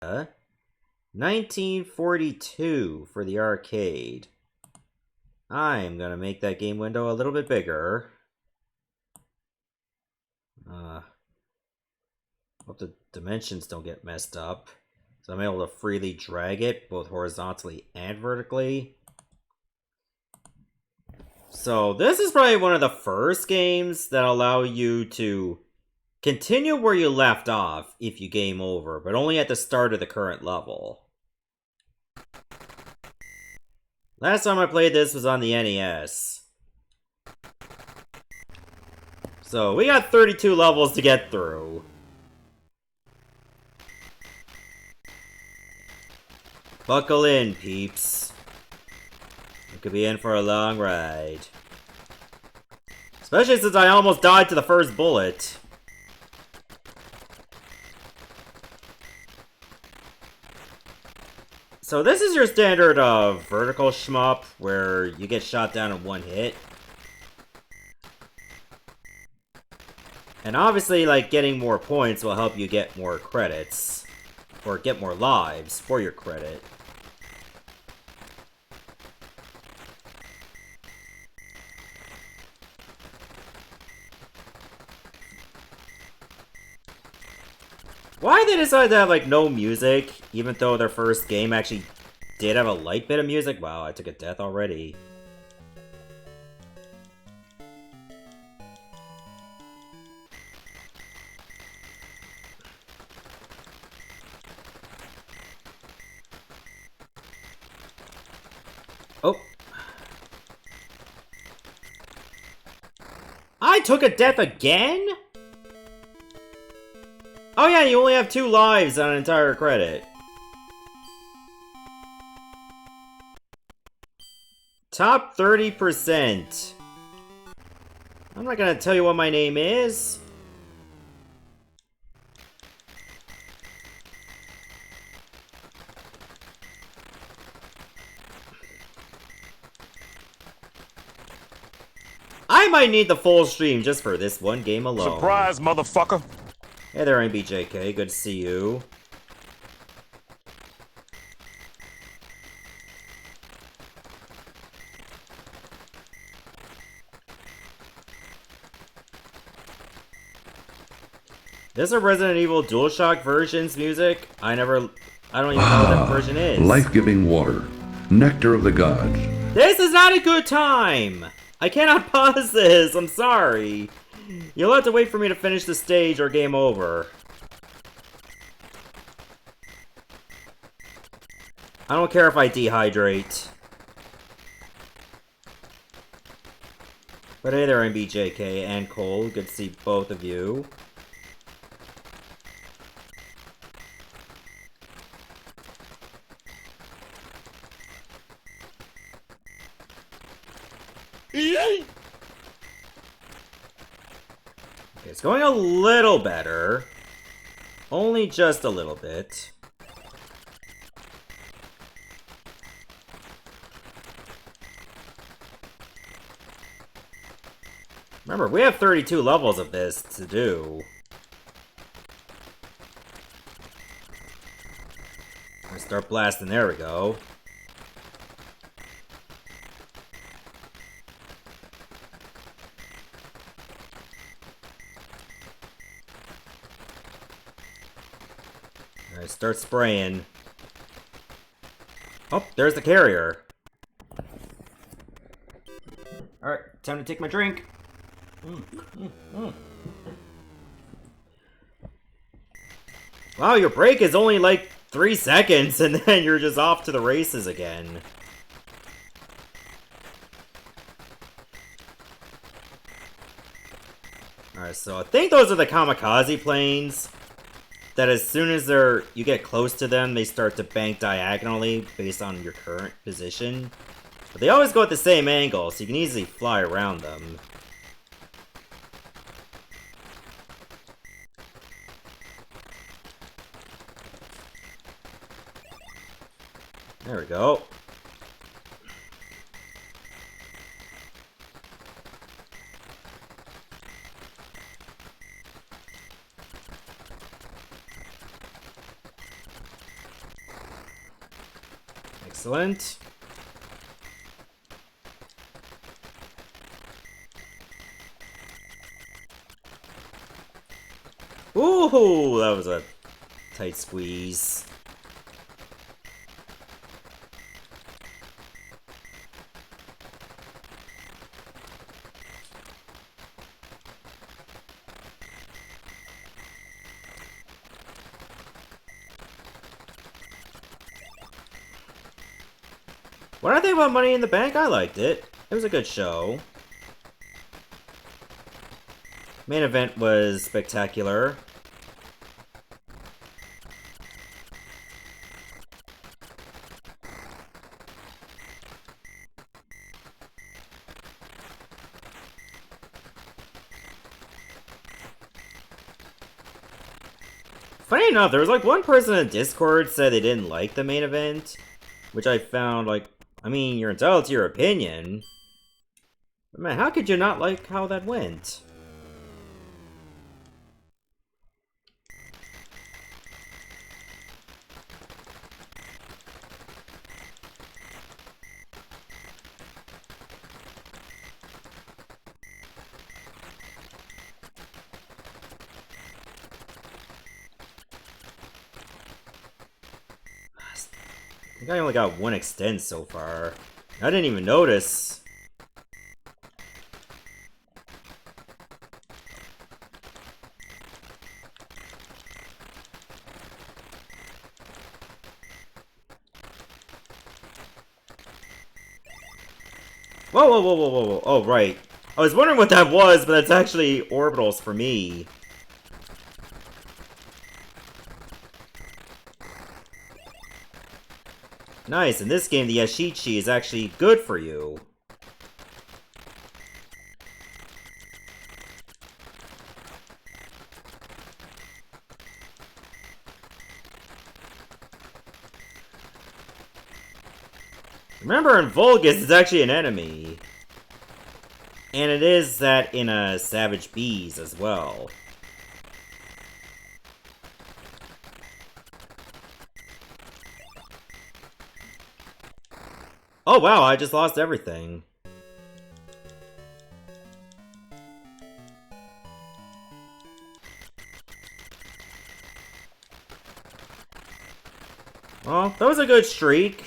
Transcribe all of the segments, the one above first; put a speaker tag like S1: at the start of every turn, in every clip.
S1: 1942 for the arcade. I'm gonna make that game window a little bit bigger. Hope the dimensions don't get messed up. So I'm able to freely drag it, both horizontally and vertically. So this is probably one of the first games that allow you to continue where you left off if you game over, but only at the start of the current level. Last time I played this was on the NES. So we got 32 levels to get through. Buckle in, peeps. You could be in for a long ride. Especially since I almost died to the first bullet. So this is your standard vertical shmup, where you get shot down in one hit. And obviously, like, getting more points will help you get more credits. Or get more lives for your credit. Why they decided to have, like, no music, even though their first game actually did have a light bit of music? Wow, I took a death already. Oh. I took a death again? Oh yeah, you only have 2 lives on an entire credit. Top 30%. I'm not gonna tell you what my name is. I might need the full stream just for this one game alone.
S2: Surprise, motherfucker!
S1: Hey there, NBJK. Good to see you. This is a Resident Evil DualShock version's music. I don't even know what that version is.
S3: Life-giving water, nectar of the gods.
S1: This is not a good time! I cannot pause this, I'm sorry. You'll have to wait for me to finish the stage or game over. I don't care if I dehydrate. But hey there, MBJK and Cole. Good to see both of you.
S2: Yay!
S1: Okay, it's going a little better. Only just a little bit. Remember, we have 32 levels of this to do. I start blasting, there we go. Alright, start spraying. Oh, there's the carrier. Alright, time to take my drink. Wow, your break is only like 3 seconds, and then you're just off to the races again. Alright, so I think those are the kamikaze planes. That as soon as you get close to them, they start to bank diagonally based on your current position. But they always go at the same angle, so you can easily fly around them. There we go. Excellent. Ooh, that was a tight squeeze. What do I think about Money in the Bank? I liked it. It was a good show. Main event was spectacular. Funny enough, there was like one person in Discord said they didn't like the main event, which I found like, I mean, you're entitled to your opinion. But man, how could you not like how that went? I think I only got one extend so far. I didn't even notice. Whoa, whoa, whoa, whoa, whoa, whoa. Oh, right. I was wondering what that was, but that's actually orbitals for me. Nice, in this game the Yashichi is actually good for you. Remember, in Vulgus, it's actually an enemy. And it is that in Savage Bees as well. Oh wow, I just lost everything. Well, that was a good streak.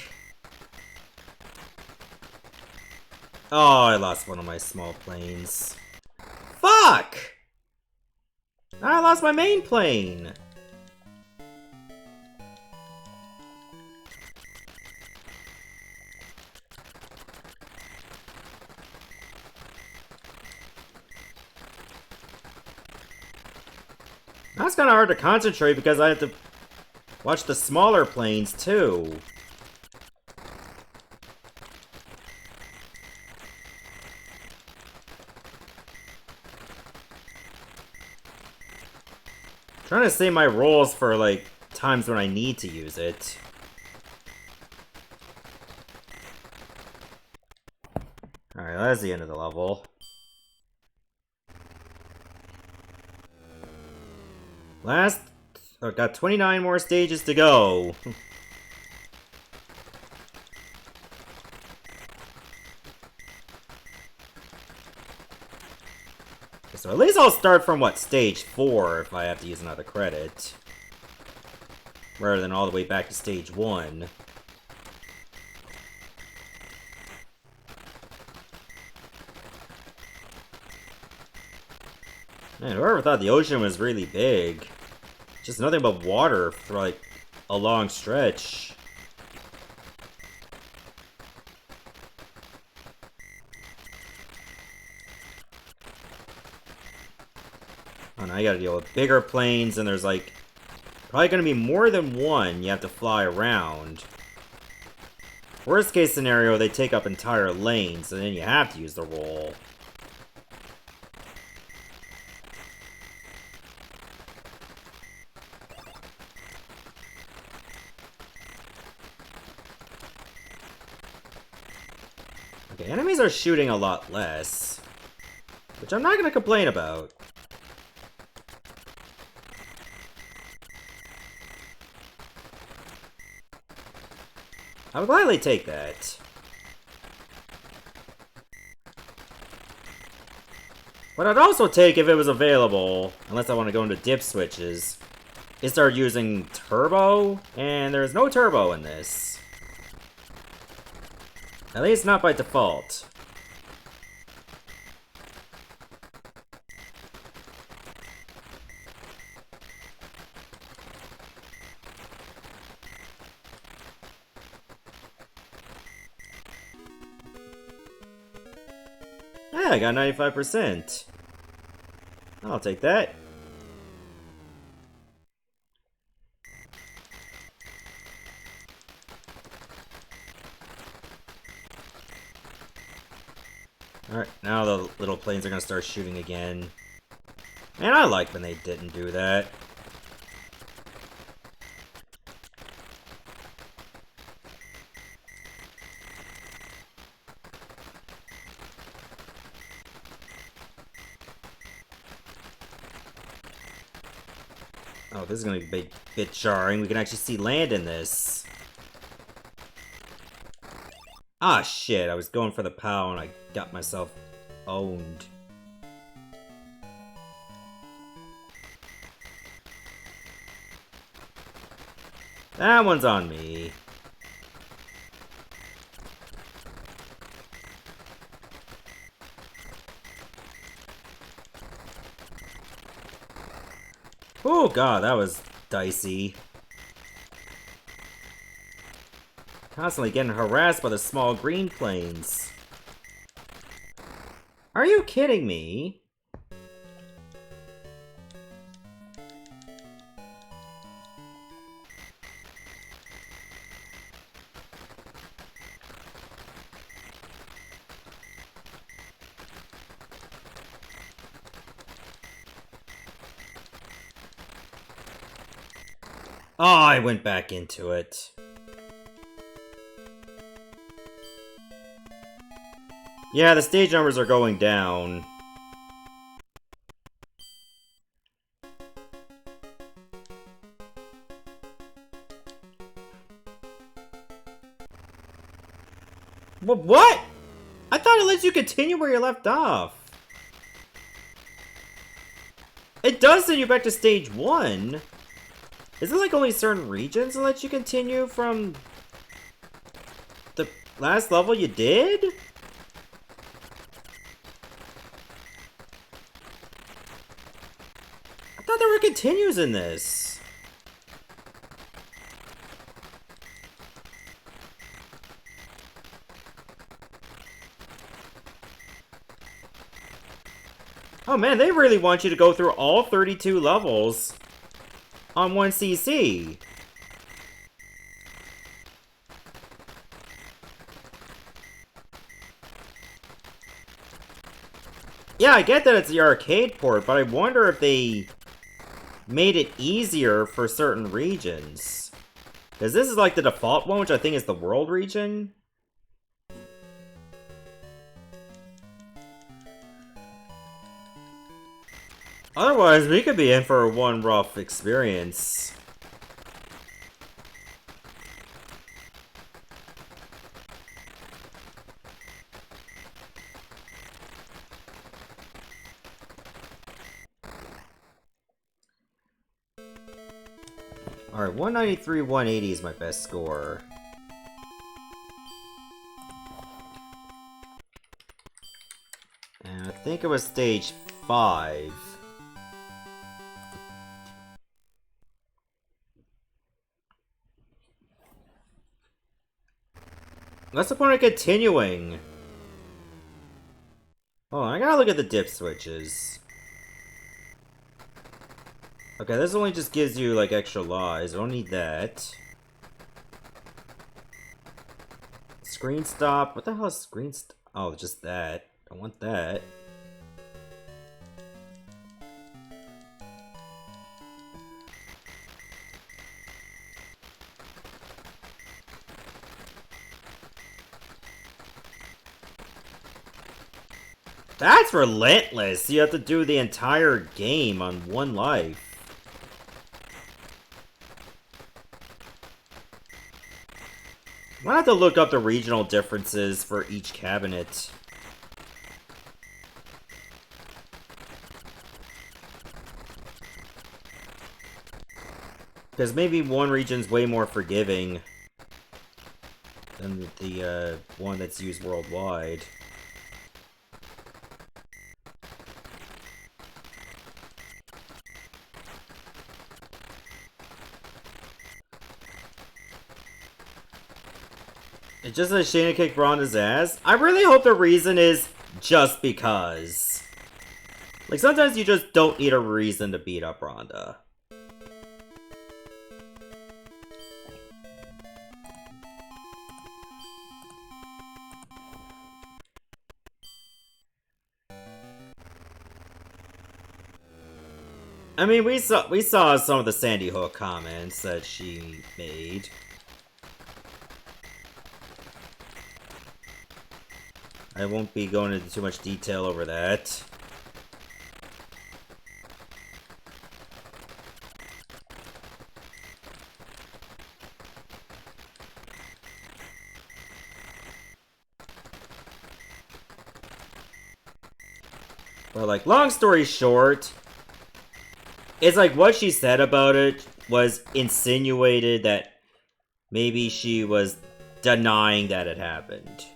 S1: Oh, I lost one of my small planes. Fuck! I lost my main plane! Now it's kind of hard to concentrate because I have to watch the smaller planes too. Trying to save my rolls for, like, times when I need to use it. Alright, that's the end of the level. Last... I've got 29 more stages to go. So at least I'll start from, what, stage 4 if I have to use another credit. Rather than all the way back to stage 1. Man, whoever thought the ocean was really big. Just nothing but water for, like, a long stretch. Oh, now you gotta deal with bigger planes, and there's, like, probably gonna be more than one you have to fly around. Worst case scenario, they take up entire lanes, and then you have to use the roll. Okay, enemies are shooting a lot less, which I'm not gonna complain about. I would gladly take that. What I'd also take if it was available, unless I want to go into dip switches, is start using turbo, and there's no turbo in this. At least not by default. Yeah, I got 95%. I'll take that. Alright, now the little planes are gonna start shooting again. And I like when they didn't do that. Oh, this is gonna be a bit jarring. We can actually see land in this. Ah, shit. I was going for the POW and I got myself owned. That one's on me. Oh god, that was dicey. Constantly getting harassed by the small green planes. Are you kidding me? Oh, I went back into it. Yeah, the stage numbers are going down. What? I thought it lets you continue where you left off. It does send you back to stage 1. Is it like only certain regions that let you continue from the last level you did? I thought there were continues in this. Oh man, they really want you to go through all 32 levels on 1cc. Yeah, I get that it's the arcade port, but I wonder if they made it easier for certain regions. Because this is like the default one, which I think is the world region. Otherwise, we could be in for one rough experience. Alright, 193, 180 is my best score. And I think it was stage 5. What's the point of continuing? Hold on, I gotta look at the dip switches. Okay, this only just gives you, like, extra lives. I don't need that. Screen stop. What the hell is screen stop? Oh, just that. I want that. That's relentless! You have to do the entire game on one life. Might have to look up the regional differences for each cabinet. Because maybe one region's way more forgiving than the one that's used worldwide. It's just a shame to kick Ronda's ass. I really hope the reason is just because. Like, sometimes you just don't need a reason to beat up Ronda. I mean, we saw some of the Sandy Hook comments that she made. I won't be going into too much detail over that. But, like, long story short, it's like what she said about it was insinuated that maybe she was denying that it happened.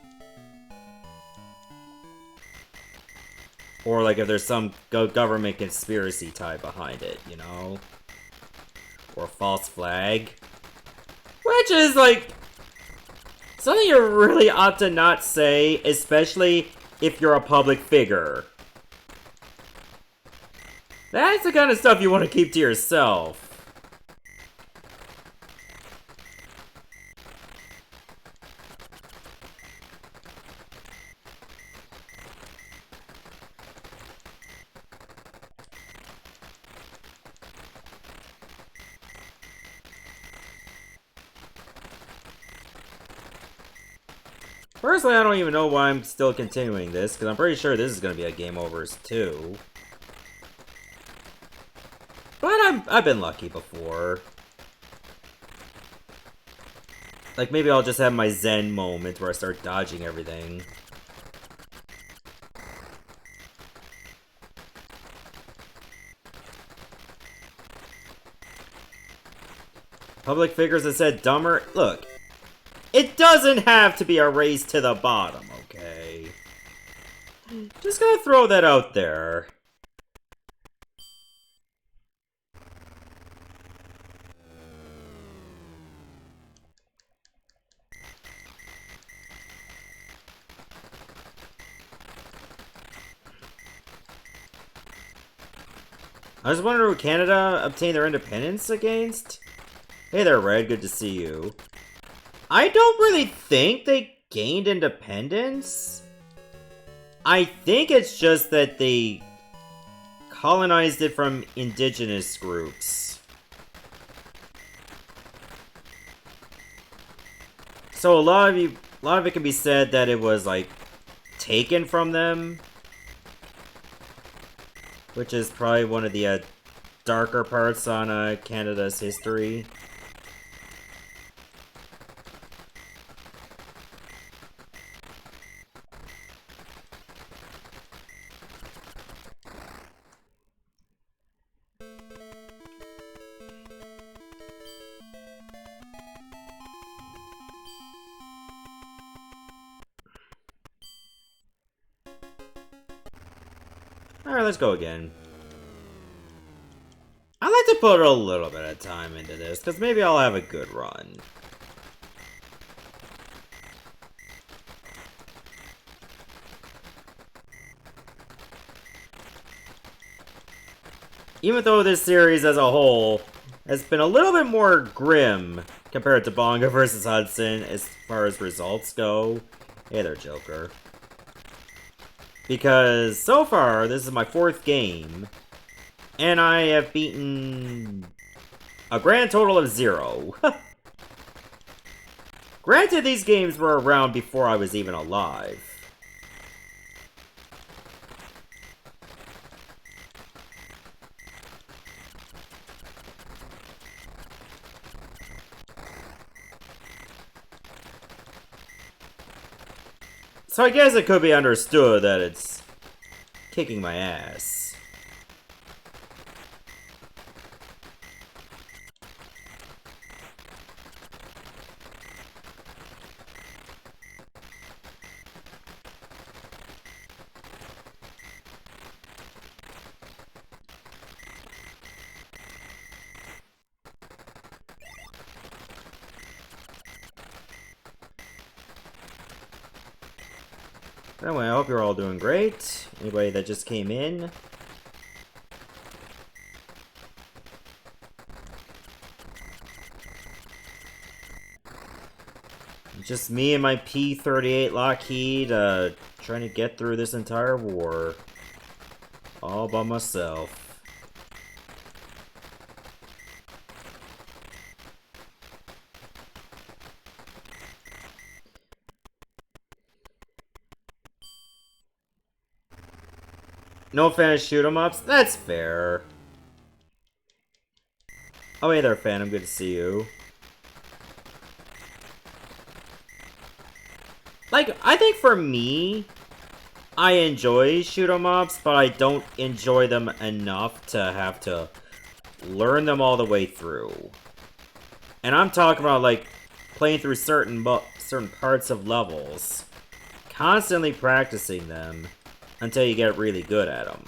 S1: Or, like, if there's some government conspiracy tie behind it, you know? Or a false flag. Which is, like, something you really ought to not say, especially if you're a public figure. That's the kind of stuff you want to keep to yourself. Personally, I don't even know why I'm still continuing this, because I'm pretty sure this is going to be a game overs too. But I've been lucky before. Like, maybe I'll just have my zen moment where I start dodging everything. Public figures that said dumber. Look, it doesn't have to be a race to the bottom, okay? Just gonna throw that out there. I was wondering who Canada obtained their independence against? Hey there, Red. Good to see you. I don't really think they gained independence. I think it's just that they colonized it from indigenous groups. So a lot of it can be said that it was, like, taken from them. Which is probably one of the darker parts on Canada's history. Alright, let's go again. I like to put a little bit of time into this, because maybe I'll have a good run. Even though this series as a whole has been a little bit more grim compared to Bangaa vs. Hudson as far as results go. Hey there, Joker. Because so far, this is my 4th game, and I have beaten a grand total of 0. Granted, these games were around before I was even alive. So I guess it could be understood that it's kicking my ass. Anyway, I hope you're all doing great. Anybody that just came in. Just me and my P-38 Lockheed, trying to get through this entire war. All by myself. No fan of shoot 'em ups? That's fair. Oh, hey there, Phantom. Good to see you. Like, I think for me, I enjoy shoot 'em ups, but I don't enjoy them enough to have to learn them all the way through. And I'm talking about, like, playing through certain parts of levels, constantly practicing them until you get really good at them.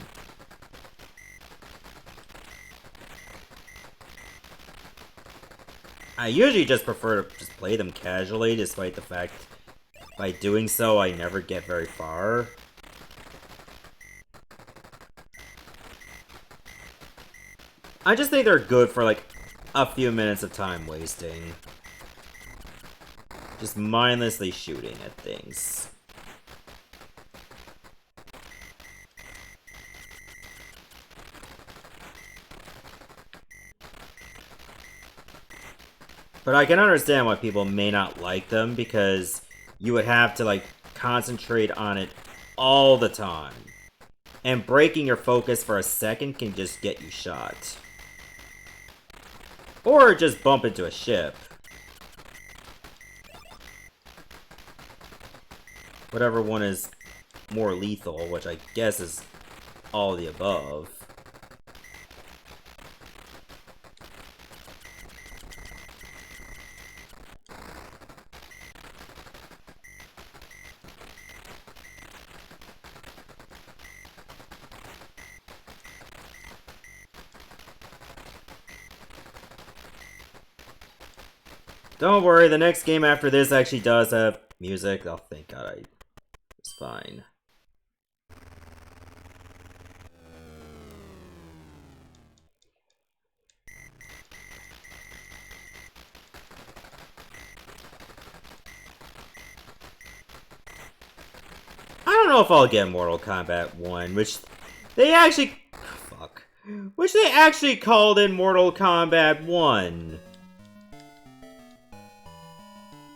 S1: I usually just prefer to just play them casually, despite the fact by doing so I never get very far. I just think they're good for like a few minutes of time wasting. Just mindlessly shooting at things. But I can understand why people may not like them, because you would have to, like, concentrate on it all the time. And breaking your focus for a second can just get you shot. Or just bump into a ship. Whatever one is more lethal, which I guess is all the above. Don't worry, the next game after this actually does have music. Oh, thank God, it's fine. I don't know if I'll get Mortal Kombat 1, which they actually... Fuck. Which they actually called in Mortal Kombat 1.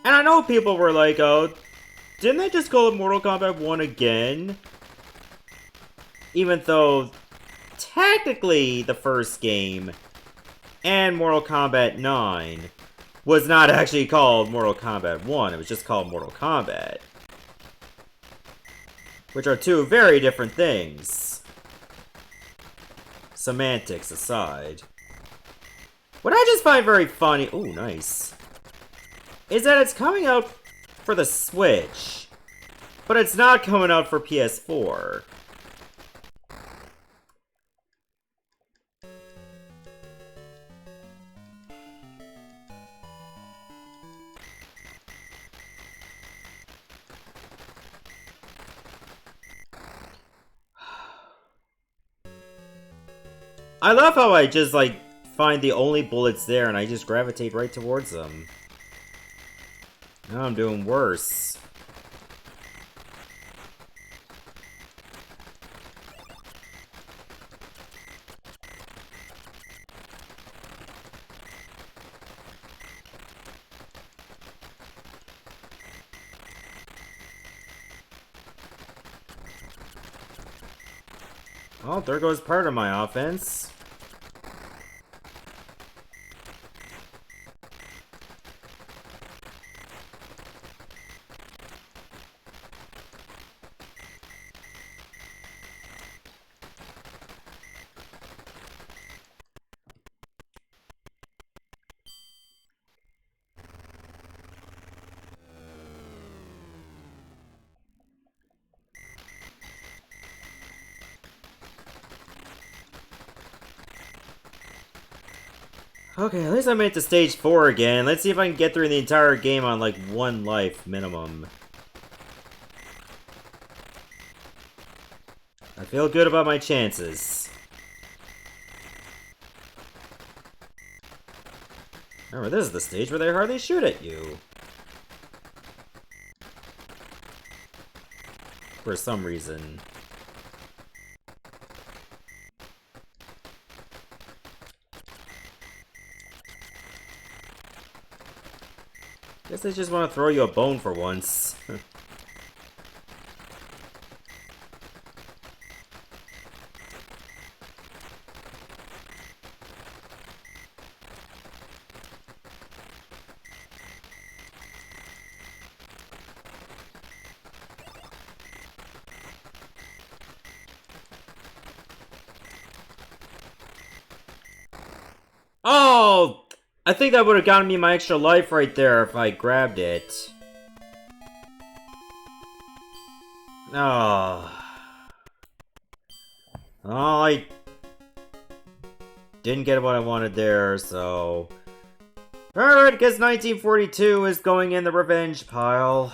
S1: And I know people were like, oh, didn't they just call it Mortal Kombat 1 again? Even though, technically, the first game, and Mortal Kombat 9, was not actually called Mortal Kombat 1, it was just called Mortal Kombat. Which are two very different things. Semantics aside. What I just find very funny... Ooh, nice. Is that it's coming out for the Switch, but it's not coming out for PS4. I love how I just, like, find the only bullets there and I just gravitate right towards them. Now I'm doing worse. Well, there goes part of my offense. Okay, at least I made it to stage 4 again. Let's see if I can get through the entire game on like 1 life minimum. I feel good about my chances. Remember, this is the stage where they hardly shoot at you. For some reason. Guess they just want to throw you a bone for once. Oh! I think that would have gotten me my extra life right there if I grabbed it. Oh. Oh, I didn't get what I wanted there, so... Alright, guess 1942 is going in the revenge pile.